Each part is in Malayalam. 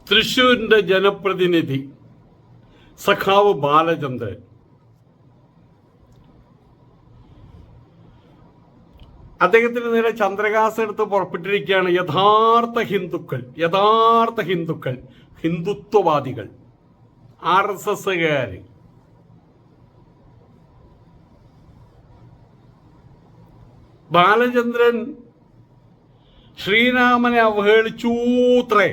തൃശ്ശൂരിന്റെ ജനപ്രതിനിധി സഖാവ് ബാലചന്ദ്രൻ അദ്ദേഹത്തിന് നേരെ ചന്ദ്രഹാസം എടുത്ത് പുറപ്പെട്ടിരിക്കുകയാണ്. യഥാർത്ഥ ഹിന്ദുക്കൾ ഹിന്ദുത്വവാദികൾ RSSകാര്. ബാലചന്ദ്രൻ ശ്രീരാമനെ അവഹേളിച്ചൂത്രേ.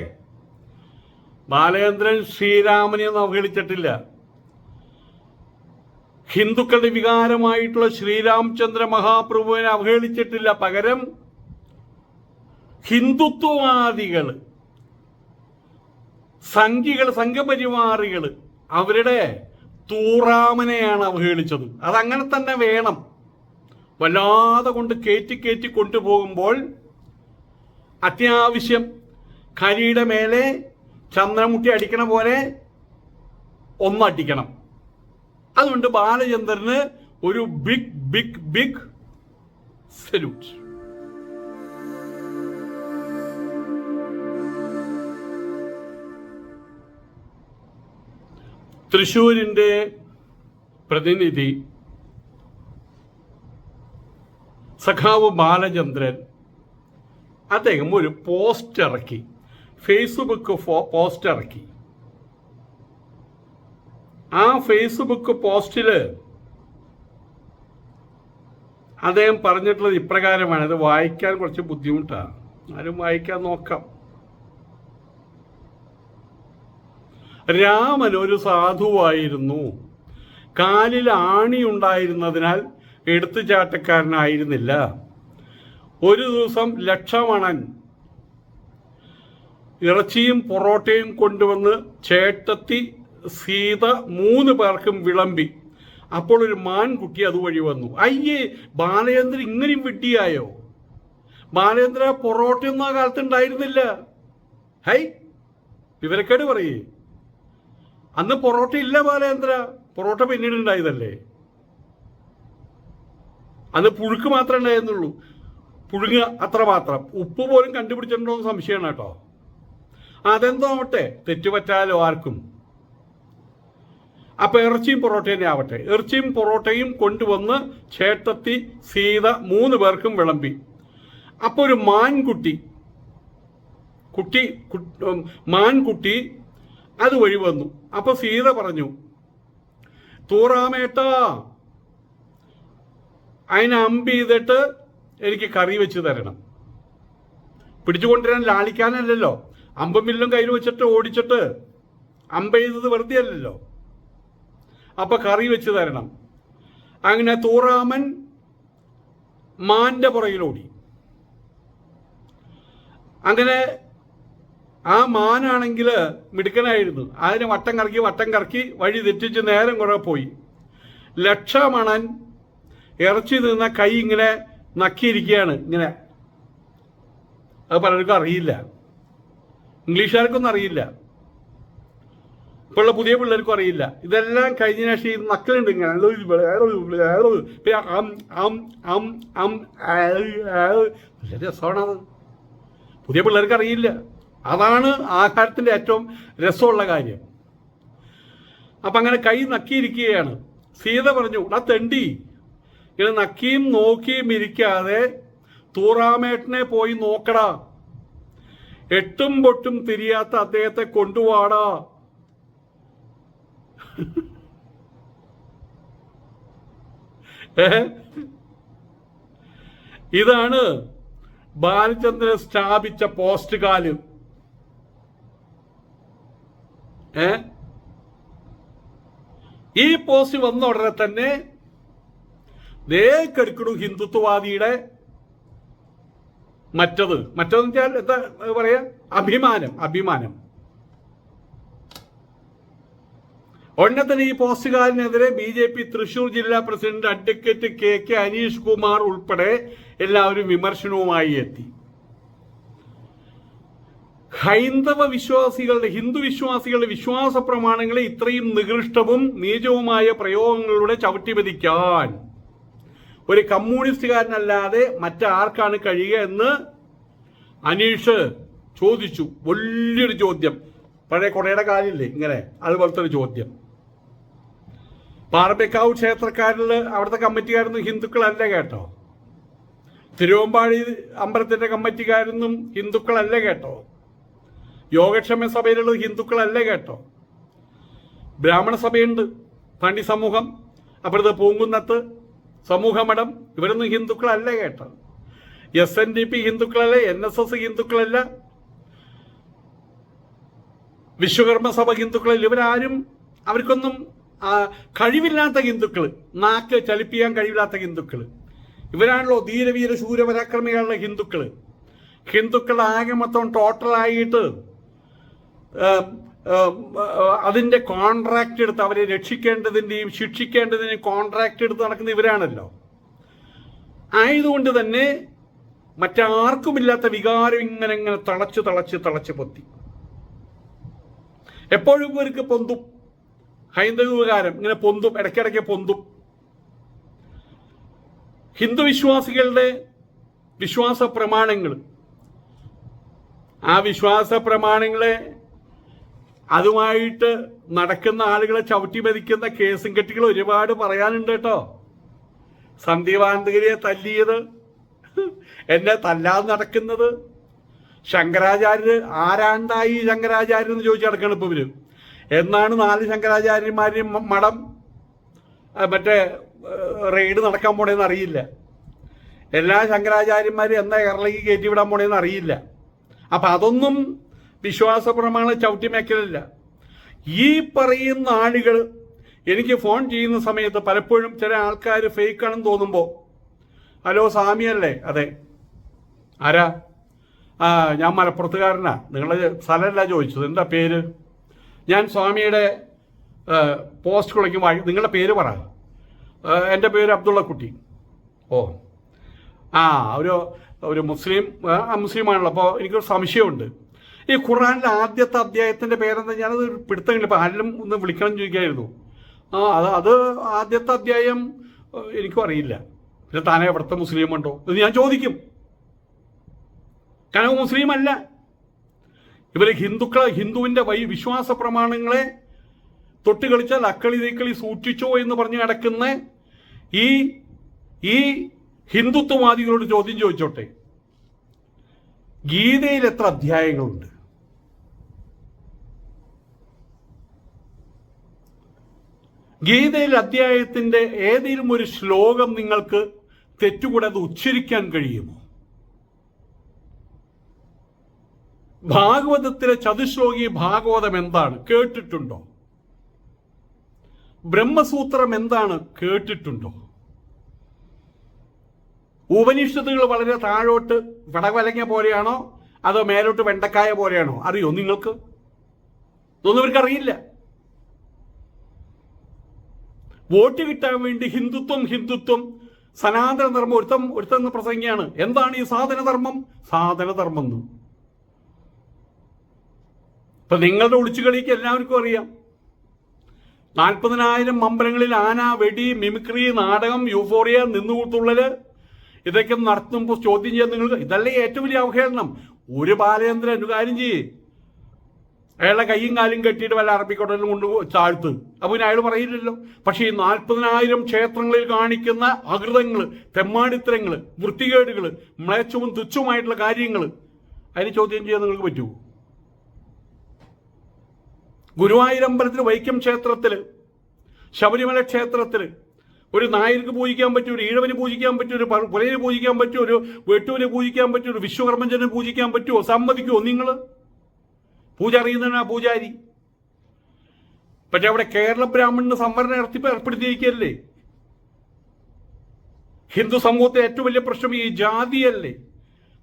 ബാലചന്ദ്രൻ ശ്രീരാമനെ ഒന്നും അവഹേളിച്ചിട്ടില്ല. ഹിന്ദുക്കളുടെ വികാരമായിട്ടുള്ള ശ്രീരാമചന്ദ്ര മഹാപ്രഭുവിനെ അവഹേളിച്ചിട്ടില്ല. പകരം ഹിന്ദുത്വവാദികൾ, സംഘപരിവാറികൾ അവരുടെ തൂറാമനെയാണ് അവഹേളിച്ചത്. അതങ്ങനെ തന്നെ വേണം. വല്ലാതെ കൊണ്ട് കയറ്റി കൊണ്ടുപോകുമ്പോൾ അത്യാവശ്യം കരിയുടെ മേലെ ചന്ദ്രമുട്ടി അടിക്കണ പോലെ ഒന്നടിക്കണം. അതുകൊണ്ട് ബാലചന്ദ്രന് ഒരു ബിഗ് സല്യൂട്ട്. തൃശ്ശൂരിന്റെ പ്രതിനിധി സഖാവ് ബാലചന്ദ്രൻ അദ്ദേഹം ഒരു പോസ്റ്റ് ഇറക്കി, ഫേസ്ബുക്ക് പോസ്റ്റ് ഇറക്കി. ആ ഫേസ്ബുക്ക് പോസ്റ്റില് അദ്ദേഹം പറഞ്ഞിട്ടുള്ളത് ഇപ്രകാരമാണ്. ഇത് വായിക്കാൻ കുറച്ച് ബുദ്ധിമുട്ടാണ്, ആരും വായിക്കാൻ നോക്കാം. രാമൻ ഒരു സാധുവായിരുന്നു. കാലിൽ ആണി ഉണ്ടായിരുന്നതിനാൽ എടുത്തുചാട്ടക്കാരനായിരുന്നില്ല. ഒരു ദിവസം ലക്ഷമണൻ ഇറച്ചിയും പൊറോട്ടയും കൊണ്ടുവന്ന് ചേട്ടത്തി സീത 3 പേർക്കും വിളമ്പി. അപ്പോൾ ഒരു മാൻകുട്ടി അതുവഴി വന്നു. അയ്യേ, ബാലചന്ദ്രൻ ഇങ്ങനെയും വിഡ്ഢിയായോ? ബാലചന്ദ്ര പൊറോട്ടയൊന്നും ആ കാലത്ത് ഉണ്ടായിരുന്നില്ല. ഹൈ, വിവരക്കേട് പറയേ. അന്ന് പൊറോട്ട ഇല്ല ബാലചന്ദ്ര, പൊറോട്ട പിന്നീട് ഉണ്ടായതല്ലേ. അന്ന് പുഴുക്ക് മാത്രമേ ഉണ്ടായിരുന്നുള്ളൂ. പുഴുങ്ങുക അത്രമാത്രം. ഉപ്പ് പോലും കണ്ടുപിടിച്ചിട്ടുണ്ടോ എന്ന് സംശയമാണ് കേട്ടോ. അതെന്തോ ആവട്ടെ, തെറ്റുപറ്റാലോ ആർക്കും. അപ്പൊ ഇറച്ചിയും പൊറോട്ടയും തന്നെ ആവട്ടെ. ഇറച്ചിയും പൊറോട്ടയും കൊണ്ടുവന്ന് ചേട്ടത്തി സീത 3 പേർക്കും വിളമ്പി. അപ്പൊ ഒരു മാൻകുട്ടി അതുവഴി വന്നു. അപ്പൊ സീത പറഞ്ഞു, തൂറാമേട്ടാ, അതിനെ അമ്പ് ചെയ്തിട്ട് എനിക്ക് കറി വെച്ച് തരണം. പിടിച്ചുകൊണ്ടുവരാൻ ലാളിക്കാനല്ലല്ലോ, അമ്പും മില്ലും കയ്യിൽ വെച്ചിട്ട് ഓടിച്ചിട്ട് അമ്പ ചെയ്തത് വെറുതെ അല്ലല്ലോ. അപ്പൊ കറി വെച്ച് തരണം. അങ്ങനെ തൂറാമൻ മാന്റെ പുറകിലോടി. അങ്ങനെ ആ മാനാണെങ്കിൽ മിടുക്കനായിരുന്നു. അതിന് വട്ടം കറക്കി വഴി തെറ്റിച്ച് നേരം കുറെ പോയി. ലക്ഷമണൻ ഇറച്ചി നിന്ന കൈ ഇങ്ങനെ നക്കിയിരിക്കുകയാണ്. ഇങ്ങനെ അത് പലർക്കും അറിയില്ല, ഇംഗ്ലീഷുകാർക്കൊന്നും അറിയില്ല, ഇപ്പോഴുള്ള പുതിയ പിള്ളേർക്കും അറിയില്ല. ഇതെല്ലാം കഴിഞ്ഞ ശേഷം ഈ നക്കലുണ്ട് ഇങ്ങനെ രസമാണത്. പുതിയ പിള്ളേർക്ക് അറിയില്ല. അതാണ് ആഹാരത്തിന്റെ ഏറ്റവും രസമുള്ള കാര്യം. അപ്പൊ അങ്ങനെ കൈ നക്കിയിരിക്കുകയാണ്. സീത പറഞ്ഞു, ആ തെണ്ടി, ഇങ്ങനെ നക്കിയും നോക്കിയും ഇരിക്കാതെ തൂറാമേട്ടനെ പോയി നോക്കടാ, എട്ടും പൊട്ടും തിരിയാത്ത അദ്ദേഹത്തെ കൊണ്ടുപോടാ. ഇതാണ് ബാലചന്ദ്രൻ സ്ഥാപിച്ച പോസ്റ്റ് കാല്. ഈ പോസ്റ്റ് വന്ന ഉടനെ തന്നെ കെടുക്കണു ഹിന്ദുത്വവാദിയുടെ മറ്റതെന്ന് വെച്ചാൽ എന്താ പറയാ, അഭിമാനം. ഉടനെ തന്നെ ഈ പോസ്റ്റുകാരനെതിരെ BJP തൃശൂർ ജില്ലാ president advocate KK Aneesh Kumar ഉൾപ്പെടെ എല്ലാവരും വിമർശനവുമായി എത്തി. ഹിന്ദു വിശ്വാസികളുടെ വിശ്വാസ പ്രമാണങ്ങളെ ഇത്രയും നികൃഷ്ടവും നീചവുമായ പ്രയോഗങ്ങളിലൂടെ ചവിട്ടിപതിക്കാൻ ഒരു കമ്മ്യൂണിസ്റ്റുകാരനല്ലാതെ മറ്റാർക്കാണ് കഴിയുക എന്ന് അനീഷ് ചോദിച്ചു. വലിയൊരു ചോദ്യം. പഴയ കൊടയുടെ കാലില്ലേ ഇങ്ങനെ, അതുപോലത്തെ ഒരു ചോദ്യം. പാറമേക്കാവ് ക്ഷേത്രക്കാരിൽ അവിടുത്തെ കമ്മിറ്റിക്കാരൊന്നും ഹിന്ദുക്കളല്ല കേട്ടോ. തിരുവമ്പാടി അമ്പലത്തിന്റെ കമ്മിറ്റിക്കാരൊന്നും ഹിന്ദുക്കളല്ല കേട്ടോ. യോഗക്ഷേമ സഭയിലുള്ളത് ഹിന്ദുക്കളല്ല കേട്ടോ. ബ്രാഹ്മണ സഭയുണ്ട്, പണ്ടി സമൂഹം, അപ്പുറത്ത് പൂങ്കുന്നത്ത് സമൂഹമഠം, ഇവരൊന്നും ഹിന്ദുക്കളല്ല കേട്ടോ. SNDP ഹിന്ദുക്കളല്ല, NSS ഹിന്ദുക്കളല്ല, വിശ്വകർമ്മ സഭ ഹിന്ദുക്കളല്ല. ഇവരാരും, അവർക്കൊന്നും കഴിവില്ലാത്ത ഹിന്ദുക്കൾ, നാക്ക് ചലിപ്പിക്കാൻ കഴിവില്ലാത്ത ഹിന്ദുക്കൾ. ഇവരാണല്ലോ ധീരവീര ശൂരപരാക്രമികളുടെ ഹിന്ദുക്കൾ. ഹിന്ദുക്കളുടെ ആകെ മൊത്തം ടോട്ടലായിട്ട് അതിൻ്റെ കോൺട്രാക്റ്റ് എടുത്ത് അവരെ രക്ഷിക്കേണ്ടതിൻ്റെയും ശിക്ഷിക്കേണ്ടതിൻ്റെയും കോൺട്രാക്റ്റ് എടുത്ത് നടക്കുന്ന ഇവരാണല്ലോ. ആയതുകൊണ്ട് തന്നെ മറ്റാർക്കുമില്ലാത്ത വികാരം ഇങ്ങനെ ഇങ്ങനെ തളച്ച് പൊത്തി. എപ്പോഴും ഇവർക്ക് പൊന്തും, ഹൈന്ദവ വികാരം ഇങ്ങനെ പൊന്തും, ഇടയ്ക്കിടയ്ക്ക് പൊന്തും. ഹിന്ദു വിശ്വാസികളുടെ വിശ്വാസ പ്രമാണങ്ങൾ, ആ വിശ്വാസ പ്രമാണങ്ങളെ അതുമായിട്ട് നടക്കുന്ന ആളുകളെ ചവിട്ടി മതിക്കുന്ന കേസും കെട്ടികൾ ഒരുപാട് പറയാനുണ്ട് കേട്ടോ. സന്ദീപാനന്ദഗിരിയെ തല്ലിയത്, എന്നെ തല്ലാതെ നടക്കുന്നത്, ശങ്കരാചാര്യർ ആരാണ്ടായി ശങ്കരാചാര്യർ എന്ന് ചോദിച്ചു നടക്കണം ഇപ്പൊ ഇവര്. എന്നാണ് 4 ശങ്കരാചാര്യന്മാരെയും മഠം മറ്റേ റെയ്ഡ് നടക്കാൻ പോണേന്ന് അറിയില്ല. എല്ലാ ശങ്കരാചാര്യന്മാരും എന്നാ കേരളയ്ക്ക് കയറ്റിവിടാൻ പോണേന്ന് അറിയില്ല. അപ്പൊ അതൊന്നും വിശ്വാസ പ്രമാണം ചവിട്ടി മേക്കലില്ല. ഈ പറയുന്ന ആളുകൾ എനിക്ക് ഫോൺ ചെയ്യുന്ന സമയത്ത് പലപ്പോഴും ചില ആൾക്കാർ ഫേക്കാണെന്ന് തോന്നുമ്പോൾ, ഹലോ സ്വാമിയല്ലേ? അതെ. ആരാ? ഞാൻ മലപ്പുറത്തുകാരനാ. നിങ്ങളുടെ സ്ഥലമല്ല ചോദിച്ചത്, എന്താ പേര്? ഞാൻ സ്വാമിയുടെ പോസ്റ്റ് കുളിക്കും. നിങ്ങളുടെ പേര് പറ. എൻ്റെ പേര് അബ്ദുള്ളക്കുട്ടി. ഓ, ഒരു മുസ്ലിമാണല്ലോ. അപ്പോൾ എനിക്കൊരു സംശയമുണ്ട്. ഈ ഖുർആനിലെ ആദ്യത്തെ അധ്യായത്തിൻ്റെ പേരെന്താ? ഞാനത് പിടുത്തമില്ല. ഇപ്പം ആരെങ്കിലും ഒന്ന് വിളിക്കണം ചോദിക്കായിരുന്നു. അത് ആദ്യത്തെ അധ്യായം എനിക്കും അറിയില്ല. പിന്നെ താനെ എവിടുത്തെ മുസ്ലിം ഉണ്ടോ എന്ന് ഞാൻ ചോദിക്കും. കാരണം മുസ്ലിം അല്ല ഇവര്. ഹിന്ദുവിൻ്റെ വിശ്വാസ പ്രമാണങ്ങളെ തൊട്ട് കളിച്ചാൽ അക്കളി തീക്കളി സൂക്ഷിച്ചോ എന്ന് പറഞ്ഞ് കിടക്കുന്ന ഈ ഹിന്ദുത്വവാദികളോട് ചോദ്യം ചോദിച്ചോട്ടെ, ഗീതയിൽ എത്ര അധ്യായങ്ങളുണ്ട്? ഗീതയിൽ അധ്യായത്തിന്റെ ഏതെങ്കിലും ഒരു ശ്ലോകം നിങ്ങൾക്ക് തെറ്റുകൂടാതെ ഉച്ചരിക്കാൻ കഴിയുമോ? ഭാഗവതത്തിലെ ചതുശ്ലോകി ഭാഗവതം എന്താണ്? കേട്ടിട്ടുണ്ടോ? ബ്രഹ്മസൂത്രം എന്താണ്? കേട്ടിട്ടുണ്ടോ? ഉപനിഷത്തുകൾ വളരെ താഴോട്ട് വടവലങ്ങ പോലെയാണോ അതോ മേലോട്ട് വെണ്ടക്കായ പോലെയാണോ? അറിയോ നിങ്ങൾക്ക്? ഇതൊന്നും ഇവർക്കറിയില്ല. വോട്ട് കിട്ടാൻ വേണ്ടി ഹിന്ദുത്വം സനാതന ധർമ്മം ഒരുത്തം പ്രസംഗിയാണ്. എന്താണ് ഈ സാധനധർമ്മം? സാധനധർമ്മം. ഇപ്പൊ നിങ്ങളുടെ ഒളിച്ചുകളിക്ക് എല്ലാവർക്കും അറിയാം. 40,000 അമ്പലങ്ങളിൽ ആന, വെടി, മിമിക്രി, നാടകം, യൂഫോറിയ, നിന്നുകൂത്തുള്ളല് ഇതൊക്കെ നടത്തുമ്പോൾ ചോദ്യം ചെയ്യാൻ നിങ്ങൾക്ക് ഇതല്ലേ ഏറ്റവും വലിയ അവഹേളനം? ഒരു ബാലചന്ദ്രൻ ഒരു കാര്യം ചെയ്യേ, അയാളുടെ കൈയും കാലും കെട്ടിയിട്ട് വല്ല അറബിക്കോട്ടലും കൊണ്ട് താഴ്ത്ത്. അപ്പൊ പിന്നെ അയാൾ പറയില്ലല്ലോ. പക്ഷേ ഈ 40,000 ക്ഷേത്രങ്ങളിൽ കാണിക്കുന്ന അകൃതങ്ങൾ, തെമ്മാടിത്തരങ്ങൾ, വൃത്തികേടുകൾ, മ്ലേച്ഛവും തുച്ഛവുമായിട്ടുള്ള കാര്യങ്ങൾ അതിന് ചോദ്യം ചെയ്യാൻ നിങ്ങൾക്ക് പറ്റുമോ? ഗുരുവായൂരമ്പലത്തിൽ, വൈക്കം ക്ഷേത്രത്തിൽ, ശബരിമല ക്ഷേത്രത്തിൽ ഒരു നായർക്ക് പൂജിക്കാൻ പറ്റും, ഒരു ഈഴവന് പൂജിക്കാൻ പറ്റും, ഒരു പുലയന് പൂജിക്കാൻ പറ്റും, ഒരു വെട്ടുവിനെ പൂജിക്കാൻ പറ്റും, ഒരു വിശ്വകർമ്മജനെ പൂജിക്കാൻ പറ്റുമോ? സമ്മതിക്കുമോ നിങ്ങൾ? പൂജ അറിയുന്നതിനാ പൂജാരി. പക്ഷെ അവിടെ കേരള ബ്രാഹ്മണന് സംവരണം ഏർപ്പെടുത്തിയിരിക്കല്ലേ? ഹിന്ദു സമൂഹത്തെ ഏറ്റവും വലിയ പ്രശ്നം ഈ ജാതിയല്ലേ?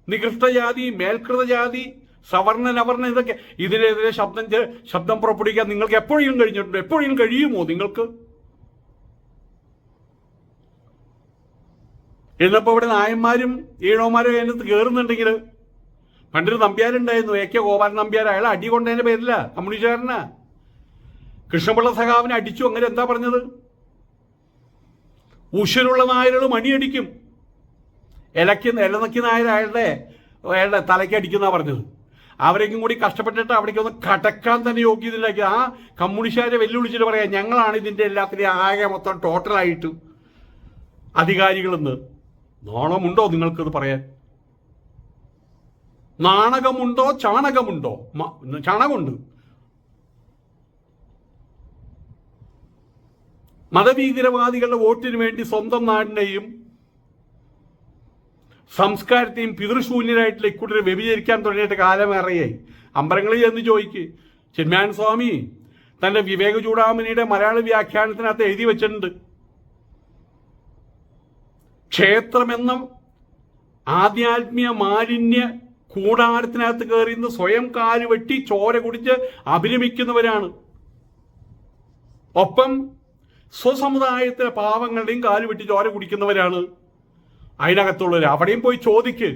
നികൃഷ്ടജാതി, മേൽകൃത ജാതി, സവർണൻ, അവർണൻ, ഇതൊക്കെ. ഇതിനെതിരെ ശബ്ദം പുറപ്പെടുവിക്കാൻ നിങ്ങൾക്ക് എപ്പോഴും കഴിഞ്ഞിട്ടുണ്ട്? എപ്പോഴും കഴിയുമോ നിങ്ങൾക്ക്? ഇന്നിപ്പോ ഇവിടെ നായന്മാരും ഈഴവന്മാരും അതിനകത്ത് കയറുന്നുണ്ടെങ്കിൽ, പണ്ടൊരു നമ്പ്യാരുണ്ടായിരുന്നു, AK ഗോപാലൻ നമ്പ്യാർ. അയാൾ അടി കൊണ്ടതിന്റെ പേരില്ല, കമ്മ്യൂണിസ്റ്റുകാരനാ. കൃഷ്ണപിള്ള സഖാവിനെ അടിച്ചു. അങ്ങനെ എന്താ പറഞ്ഞത്? ഉശിരുള്ള നായകൾ മണിയടിക്കും, ഇലനക്കി നായർ അയാളുടെ തലയ്ക്ക് അടിക്കുന്ന പറഞ്ഞത്. അവരേക്കും കൂടി കഷ്ടപ്പെട്ടിട്ട് അവിടേക്കൊന്ന് കടക്കാൻ തന്നെ യോഗ്യതയിലാക്കി ആ കമ്മ്യൂണിസ്റ്റുകാരെ വെല്ലുവിളിച്ചിട്ട് പറയാം ഞങ്ങളാണ് ഇതിൻ്റെ എല്ലാത്തിനെയും ആകെ മൊത്തം ടോട്ടലായിട്ട് അധികാരികളെന്ന്. നാണമുണ്ടോ നിങ്ങൾക്കത് പറയാൻ? നാണകമുണ്ടോ? ചാണകമുണ്ടോ? ചാണകമുണ്ട്. മതഭീകരവാദികളുടെ വോട്ടിന് വേണ്ടി സ്വന്തം നാടിനെയും സംസ്കാരത്തെയും പിതൃശൂന്യരായിട്ടുള്ള ഇക്കൂട്ടരെ വ്യഭിചരിക്കാൻ തുടങ്ങിയിട്ട് കാലമേറെയായി. അമ്പലങ്ങളിൽ ചെന്ന് ചോദിക്ക്. ചിന്മയാനന്ദ സ്വാമി തന്റെ വിവേക ചൂടാമണിയുടെ മലയാള വ്യാഖ്യാനത്തിനകത്ത് എഴുതി വെച്ചിട്ടുണ്ട്, ക്ഷേത്രമെന്ന ആധ്യാത്മിക മാലിന്യ കൂടാരത്തിനകത്ത് കയറിയുന്ന സ്വയം കാല് വെട്ടി ചോര കുടിച്ച് അഭിരമിക്കുന്നവരാണ്. ഒപ്പം സ്വസമുദായത്തിലെ പാവങ്ങളുടെയും കാല് വെട്ടി ചോര കുടിക്കുന്നവരാണ് അതിനകത്തുള്ളവർ. അവിടെയും പോയി ചോദിക്ക്.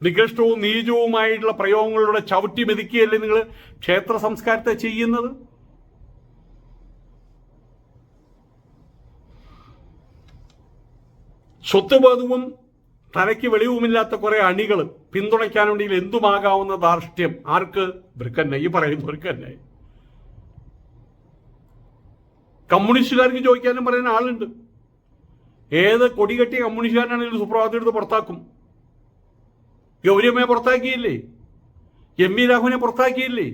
നികൃഷ്ടവും നീചവുമായിട്ടുള്ള പ്രയോഗങ്ങളിലൂടെ ചവിട്ടി മെതിക്കുകയല്ലേ നിങ്ങൾ ക്ഷേത്ര സംസ്കാരത്തെ ചെയ്യുന്നത്? സ്വത്വബോധവും തലയ്ക്ക് വെളിവുമില്ലാത്ത കുറെ അണികൾ പിന്തുണയ്ക്കാനുണ്ടെങ്കിൽ എന്തുമാകാവുന്ന ധാർഷ്ട്യം ആർക്ക്? ഇവർക്കന്നെ, ഈ പറയുന്നവർക്കന്നെ. കമ്മ്യൂണിസ്റ്റുകാർക്ക് ചോദിക്കാനും പറയുന്ന ആളുണ്ട്. ഏത് കൊടികെട്ടിയ കമ്മ്യൂണിസ്റ്റുകാരനാണെങ്കിലും സുപ്രഭാതം എടുത്ത് പുറത്താക്കും. ഗൗരിയമ്മയെ പുറത്താക്കിയില്ലേ? എം വി രാഘവനെ പുറത്താക്കിയില്ലേ?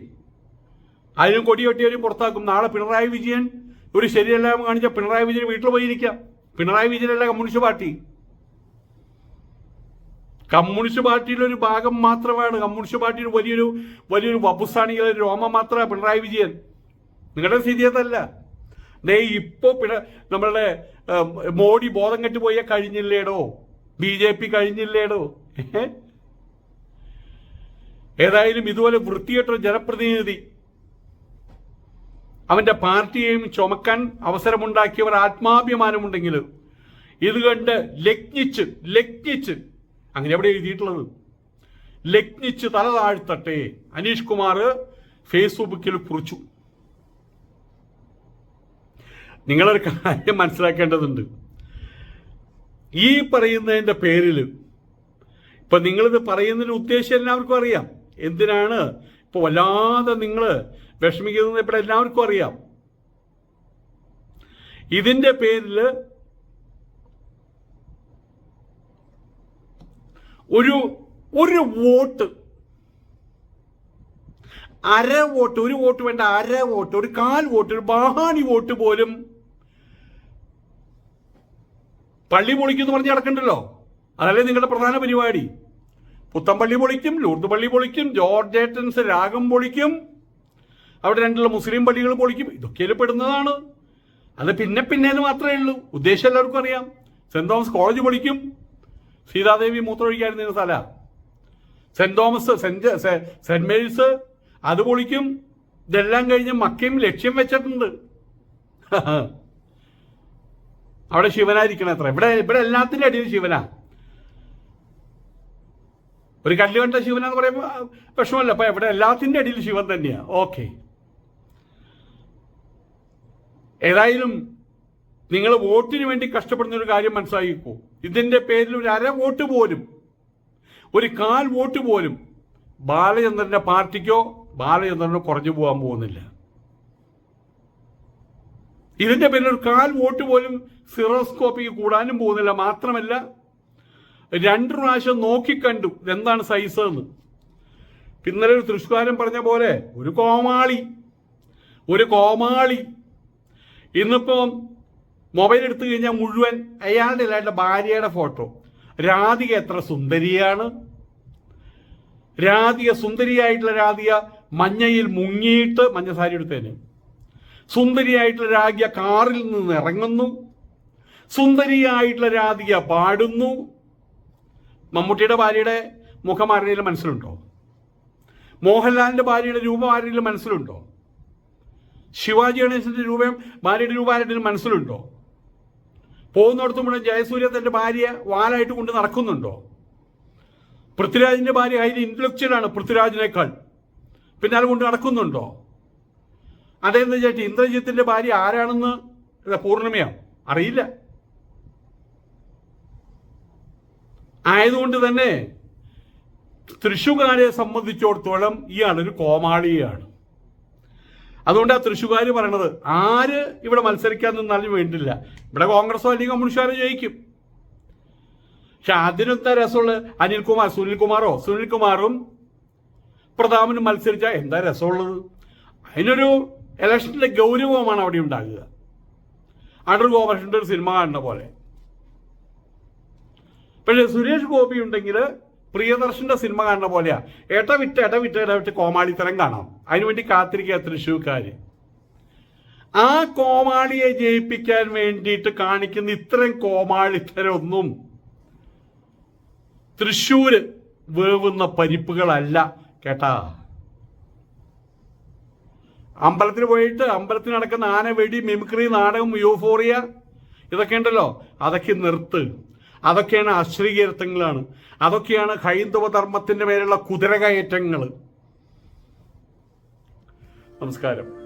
അതിനും കൊടികെട്ടിയവരും പുറത്താക്കും. നാളെ പിണറായി വിജയൻ ഒരു ശരിയല്ല കാണിച്ച പിണറായി വിജയൻ വീട്ടിൽ പോയിരിക്കാം. പിണറായി വിജയനല്ല കമ്മ്യൂണിസ്റ്റ് പാർട്ടി. കമ്മ്യൂണിസ്റ്റ് പാർട്ടിയുടെ ഒരു ഭാഗം മാത്രമാണ്. കമ്മ്യൂണിസ്റ്റ് പാർട്ടിയുടെ വലിയൊരു വബുസാണികളെ രോമം മാത്രമാണ് പിണറായി വിജയൻ. നിങ്ങളുടെ സ്ഥിതി അതല്ല. ഇപ്പോ നമ്മളുടെ മോഡി ബോധം കെട്ട് പോയ കഴിഞ്ഞില്ലേടോ, BJP കഴിഞ്ഞില്ലേടോ. ഏതായാലും ഇതുപോലെ വൃത്തികെട്ട ജനപ്രതിനിധി അവന്റെ പാർട്ടിയെയും ചുമക്കാൻ അവസരമുണ്ടാക്കിയവർ ആത്മാഭിമാനമുണ്ടെങ്കിൽ ഇത് കണ്ട് ലഗ്നിച്ച് അങ്ങനെ എവിടെ എഴുതിയിട്ടുള്ളത്? ലഗ്നിച്ച് തല താഴ്ത്തട്ടെ. അനീഷ് കുമാർ ഫേസ്ബുക്കിൽ കുറിച്ചു. നിങ്ങളൊരു കാര്യം മനസ്സിലാക്കേണ്ടതുണ്ട്. ഈ പറയുന്നതിന്റെ പേരിൽ ഇപ്പൊ നിങ്ങളിത് പറയുന്നതിന്റെ ഉദ്ദേശം എല്ലാവർക്കും അറിയാം. എന്തിനാണ് ഇപ്പൊ വല്ലാതെ നിങ്ങൾ വിഷമിക്കുന്നത് ഇപ്പോൾ എല്ലാവർക്കും അറിയാം. ഇതിന്റെ പേരിൽ ഒരു വോട്ട്, അര വോട്ട്, ഒരു വോട്ട് വേണ്ട, അര വോട്ട്, ഒരു കാൽ വോട്ട്, ഒരു ബാഹാണി വോട്ട് പോലും പള്ളി പൊളിക്കും എന്ന് പറഞ്ഞ് നടക്കണ്ടല്ലോ. അതല്ലേ നിങ്ങളുടെ പ്രധാന പരിപാടി. പുത്തമ്പള്ളി പൊളിക്കും, ലൂർദ് പള്ളി പൊളിക്കും, ജോർജ് ഏട്ടൻസ് രാഗം പൊളിക്കും, അവിടെ രണ്ടുള്ള മുസ്ലിം പള്ളികൾ പൊളിക്കും. ഇതൊക്കെ പെടുന്നതാണ്. അത് പിന്നെ മാത്രമേ ഉള്ളൂ. ഉദ്ദേശം എല്ലാവർക്കും അറിയാം. സെന്റ് തോമസ് കോളേജ് പൊളിക്കും. സീതാദേവി മൂത്രമൊഴിക്കായിരുന്ന സ്ഥല. സെന്റ് തോമസ് സെന്റ് മേരീസ് അത് പൊളിക്കും. ഇതെല്ലാം കഴിഞ്ഞ് മക്കയും ലക്ഷ്യം വെച്ചിട്ടുണ്ട്. അവിടെ ശിവനായിരിക്കണം അത്ര. ഇവിടെ എല്ലാത്തിന്റെ അടിയിൽ ശിവനാ. ഒരു കല്ല് കണ്ട ശിവനാന്ന് പറയുമ്പോൾ വിഷമല്ല. അപ്പൊ ഇവിടെ എല്ലാത്തിന്റെ അടിയിൽ ശിവൻ തന്നെയാ. ഓക്കെ. ഏതായാലും നിങ്ങൾ വോട്ടിന് വേണ്ടി കഷ്ടപ്പെടുന്ന ഒരു കാര്യം മനസ്സിലാക്കിക്കോ. ഇതിന്റെ പേരിൽ ഒരു അര വോട്ട് പോലും, ഒരു കാൽ വോട്ട് പോലും ബാലചന്ദ്രന്റെ പാർട്ടിക്കോ ബാലചന്ദ്രനോ കുറഞ്ഞു പോകാൻ പോകുന്നില്ല. ഇതിന്റെ പേരിൽ ഒരു കാൽ വോട്ട് പോലും സിറോസ്കോപ്പിക്ക് കൂടാനും പോകുന്നില്ല. മാത്രമല്ല 2 പ്രാവശ്യം നോക്കിക്കണ്ടു എന്താണ് സൈസ് എന്ന്. പിന്നലെ ഒരു തൃശ്ശൂകാരൻ പറഞ്ഞ പോലെ ഒരു കോമാളി ഇന്നിപ്പോ മൊബൈൽ എടുത്തു കഴിഞ്ഞാൽ മുഴുവൻ അയാളുടെ അല്ലാണ്ട് ഭാര്യയുടെ ഫോട്ടോ. രാധിക എത്ര സുന്ദരിയാണ്. സുന്ദരിയായിട്ടുള്ള രാധിക മഞ്ഞയിൽ മുങ്ങിയിട്ട് മഞ്ഞസാരി എടുത്തേന്. സുന്ദരിയായിട്ടുള്ള രാധിക കാറിൽ നിന്ന് ഇറങ്ങുന്നു. സുന്ദരിയായിട്ടുള്ള രാധിക പാടുന്നു. മമ്മൂട്ടിയുടെ ഭാര്യയുടെ മുഖം ആരുടെയും മനസ്സിലുണ്ടോ? മോഹൻലാലിന്റെ ഭാര്യയുടെ രൂപം ആരുടെയും മനസ്സിലുണ്ടോ? ശിവാജി ഗണേശന്റെ ഭാര്യയുടെ രൂപം ആരുടെയും മനസ്സിലുണ്ടോ? പോകുന്നിടത്തും മുഴുവൻ ജയസൂര്യ തന്റെ ഭാര്യ വാലായിട്ട് കൊണ്ട് നടക്കുന്നുണ്ടോ? പൃഥ്വിരാജിന്റെ ഭാര്യ അതിന് ഇന്റലക്ച്വലാണ് പൃഥ്വിരാജിനേക്കാൾ. പിന്നെ അത് കൊണ്ട് നടക്കുന്നുണ്ടോ? അതെന്താ ചേച്ചി ഇന്ദ്രജിത്തിന്റെ ഭാര്യ ആരാണെന്ന് പൂർണ്ണിമയോ അറിയില്ല. ആയതുകൊണ്ട് തന്നെ തൃശ്ശൂർക്കാരെ സംബന്ധിച്ചിടത്തോളം ഇയാളൊരു കോമാളിയാണ്. അതുകൊണ്ട് ആ തൃശ്ശൂർക്കാർ പറയണത് ആര് ഇവിടെ മത്സരിക്കാൻ നിന്നാലും വേണ്ടില്ല, ഇവിടെ കോൺഗ്രസോ അല്ലെങ്കിൽ കമ്മ്യൂണിസ്റ്റുകാരോ ജയിക്കും. പക്ഷെ അതിനെന്താ രസമുള്ള സുനിൽകുമാറും പ്രതാപനും മത്സരിച്ചാൽ എന്താ രസമുള്ളത്? അതിനൊരു ഇലക്ഷന്റെ ഗൗരവമാണ് അവിടെ ഉണ്ടാകുക. അടൂർ ഗോപാലകൃഷ്ണന്റെ ഒരു സിനിമ കാണുന്ന പോലെ. പക്ഷെ സുരേഷ് ഗോപി ഉണ്ടെങ്കിൽ പ്രിയദർശന്റെ സിനിമ കാണുന്ന പോലെയാ. ഇടവിട്ട് കോമാളിത്തരം കാണാം. അതിനുവേണ്ടി കാത്തിരിക്കുക തൃശ്ശൂർക്കാര്. ആ കോമാളിയെ ജയിപ്പിക്കാൻ വേണ്ടിയിട്ട് കാണിക്കുന്ന ഇത്രയും കോമാളിത്തരമൊന്നും തൃശ്ശൂര് വേവുന്ന പരിപ്പുകളല്ല കേട്ടാ. അമ്പലത്തിൽ പോയിട്ട് അമ്പലത്തിൽ നടക്കുന്ന ആനവെടി, മിമിക്രി, നാടകം, യൂഫോറിയ ഇതൊക്കെ ഉണ്ടല്ലോ, അതൊക്കെ നിർത്ത്. അതൊക്കെയാണ് അശ്ലീലത്വങ്ങളാണ്. അതൊക്കെയാണ് ഹൈന്ദവ ധർമ്മത്തിന്റെ മേലുള്ള കുതിരകയറ്റങ്ങൾ. നമസ്കാരം.